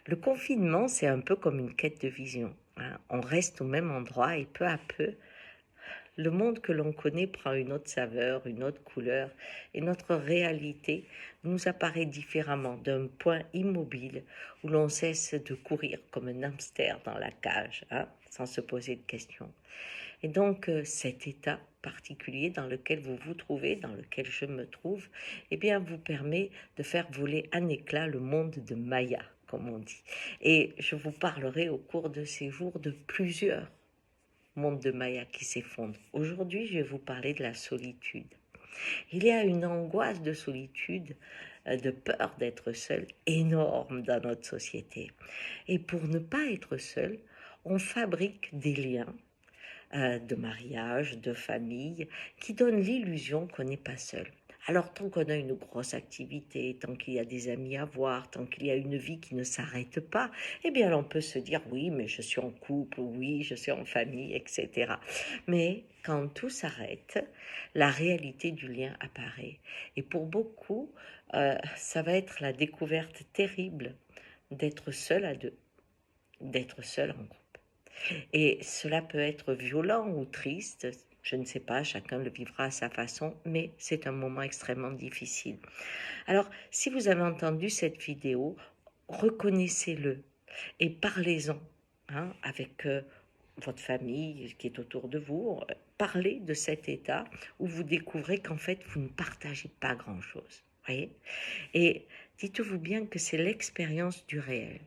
Le confinement, c'est un peu comme une quête de vision, hein. On reste au même endroit et peu à peu, le monde que l'on connaît prend une autre saveur, une autre couleur, et notre réalité nous apparaît différemment d'un point immobile où l'on cesse de courir comme un hamster dans la cage, hein, sans se poser de questions. Et donc, cet état particulier dans lequel vous vous trouvez, dans lequel je me trouve, eh bien, vous permet de faire voler en éclats le monde de Maya, comme on dit. Et je vous parlerai au cours de ces jours de plusieurs mondes de Maya qui s'effondrent. Aujourd'hui, je vais vous parler de la solitude. Il y a une angoisse de solitude, de peur d'être seul, énorme dans notre société. Et pour ne pas être seul, on fabrique des liens de mariage, de famille, qui donne l'illusion qu'on n'est pas seul. Alors tant qu'on a une grosse activité, tant qu'il y a des amis à voir, tant qu'il y a une vie qui ne s'arrête pas, eh bien on peut se dire oui, mais je suis en couple, oui, je suis en famille, etc. Mais quand tout s'arrête, la réalité du lien apparaît. Et pour beaucoup, ça va être la découverte terrible d'être seul à deux, d'être seul en groupe. Et cela peut être violent ou triste, je ne sais pas, chacun le vivra à sa façon, mais c'est un moment extrêmement difficile. Alors, si vous avez entendu cette vidéo, reconnaissez-le et parlez-en, hein, avec votre famille qui est autour de vous. Parlez de cet état où vous découvrez qu'en fait, vous ne partagez pas grand-chose. Voyez. Et dites-vous bien que c'est l'expérience du réel.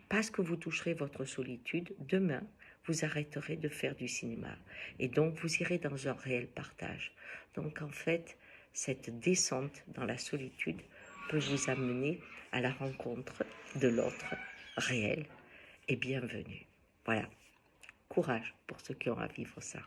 Parce que vous toucherez votre solitude, demain, vous arrêterez de faire du cinéma. Et donc, vous irez dans un réel partage. Donc, en fait, cette descente dans la solitude peut vous amener à la rencontre de l'autre réel et bienvenue. Voilà. Courage pour ceux qui ont à vivre ça.